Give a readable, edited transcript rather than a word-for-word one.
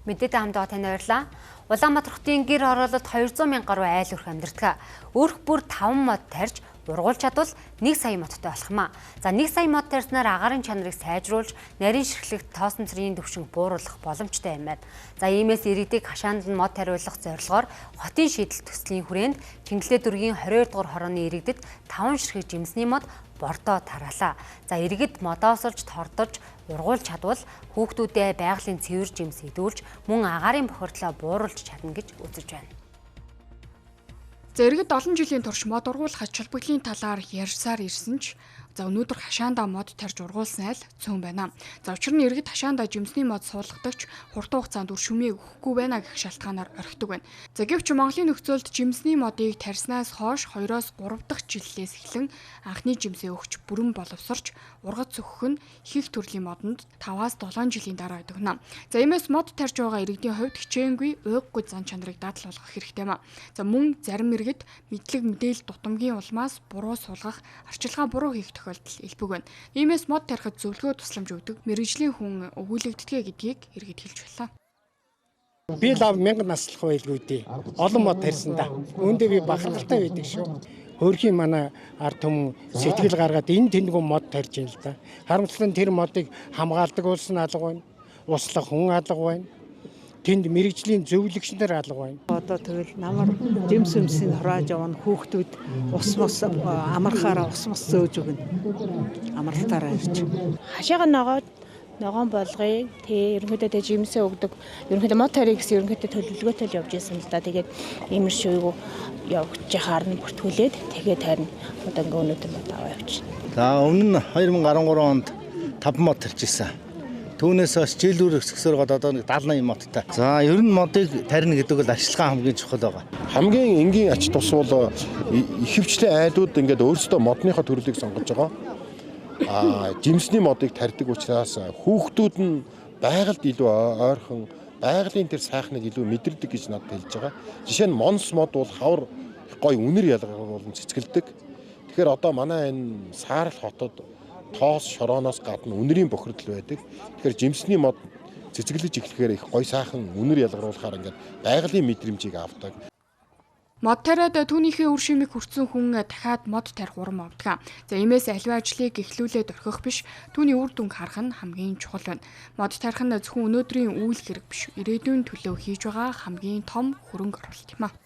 Мэдээтэй хамт байгаа тань баярлалаа. Улаанбаатар хотын гэр хороололд 200 мянга гаруй айл өрх амьдардаг. Өрх бүр 5 мод тарьж ургуул чадвал 1 сая модтой болох юм а. За 1 сая мод тарьснаар агаарын чанарыг сайжруулж, нарийн ширхлэгт тоосон цэргийн төвшинг бууруулах боломжтой юм байна. За иймээс иргэдийг хашаанд нь мод тариулах зорилгоор хотын шийдэл төслийн хүрээнд Чингэлээ дүүргийн 22 дугаар хорооны иргэдэд 5 ширхэг жимсний мод бордоо тараалаа. За иргэд модоосолж тордож ургуул чадвал хүүхдүүдээ байгалийн цэвэр жимс идүүлж мөн агаарын бохирдлоо бууруулж чадна гэж үзэж байна. За иргэд олон жилийн турш мод ургуулах ач холбогдлын талаар ярьсаар ирсэн ч өнөөдөр хашаандаа мод тарьж ургуулсан айл цөөн байна. За учир нь иргэд хашаандаа жимсний мод суулгадагч хурдан хугацаанд үр шүмийг өгөхгүй байна гэх шалтгаанаар орхидог байна. За гэвч Монголын нөхцөлд жимсний модыг тарьснаас хойш 2-оос 3 дахь жилээс эхлэн анхны жимсээ өгч бүрэн боловсрч ургац зөвхөх нь их төрлийн модонд 5-аас 7 жилийн дараа өгнө. За иймээс мод тарьж байгаа иргэдийн хувьд хичээнгүй уйггүй зан чанарыг дадал болгох хэрэгтэй юм а. За мөн зарим иргэд мэдлэг мэдээлэл дутамгийн улмаас буруу суулгах, арчилгаа буруу хийх тохиолдол илбэг байна. Иймээс мод тарихад зөвлөгөө тусламж өгдөг мэрэгжлийн хүн өгүүлэгддэг гэдгийг иргэд хэлж байлаа. Би лав 1000 наслах байлгүй дээ. Олон мод тарьсандаа. Үүндээ би бахархалтай байдаг шүү. Хөөрхийн манай ард түмэн сэтгэл гаргаад энэ тэндгүү мод тарьж юм л да. Харамсалтай нь тэр модыг хамгаалдаг улс нь алга байна. Услах хүн алга байна. Тэнд мэрэгжлийн зөвлөгч нар алга байна. Одоо тэгэл намар жимсүмсийг хурааж явна хүүхдүүд ус мос амархаараа ус мос зөөж өгнө. Амралтаараа ирж. Хашаага ногоон болгоё. Тэ ерөнхийдөө жимсээ өгдөг. Ерөнхийдөө мод тарих гэсэн ерөнхийдөө төлөвлөгөөтэй л явж байсан л да. Тэгээд иймэр шүүгүү явж яхаар нь бүртгүүлээд тэгээд харин одоо ингээ өнөөдөр мод аваа явчихна. За өмнө нь 2013 онд 5 мод тарьж ирсэн. Түүнээс хойш жилүүр өсгсөөр гол одоо 70-80 модтой. За ер нь модыг тарина гэдэг бол арчилгаа хамгийн чухал байгаа. Хамгийн энгийн ач тус бол ихэвчлэн айлууд ингээд өөрсдөө модныхоо төрлийг сонгож байгаа. Жимсний модыг тарьдаг учраас хүүхдүүд нь байгальд илүү ойрхон, байгалийн тэр сайхныг илүү мэдэрдэг гэж надад хэлж байгаа. Жишээ нь монс мод бол хавар гой үнэр ялгаруулан цэцгэлдэг. Тэгэхээр одоо манай энэ Саарал хотод тоос шорооноос гадна үнэрийн бохирдол байдаг. Тэгэхээр жимсний мод цэцгэлж эхлэхээр их гой сайхан үнэр ялгаруулахаар ингээд байгалийн мэдрэмжийг авдаг. Мод тариад түүнийхээ үр шимийг хүртсэн хүн дахиад мод тарих урам авдаг. За иймээс аливаа ажлыг эхлүүлээд орхих биш, түүний үр дүнг харах нь хамгийн чухал байна. Мод тарих нь зөвхөн өнөөдрийн үйл хэрэг биш, ирээдүйн төлөө хийж байгаа хамгийн том хөрөнгө оруулалт юм а.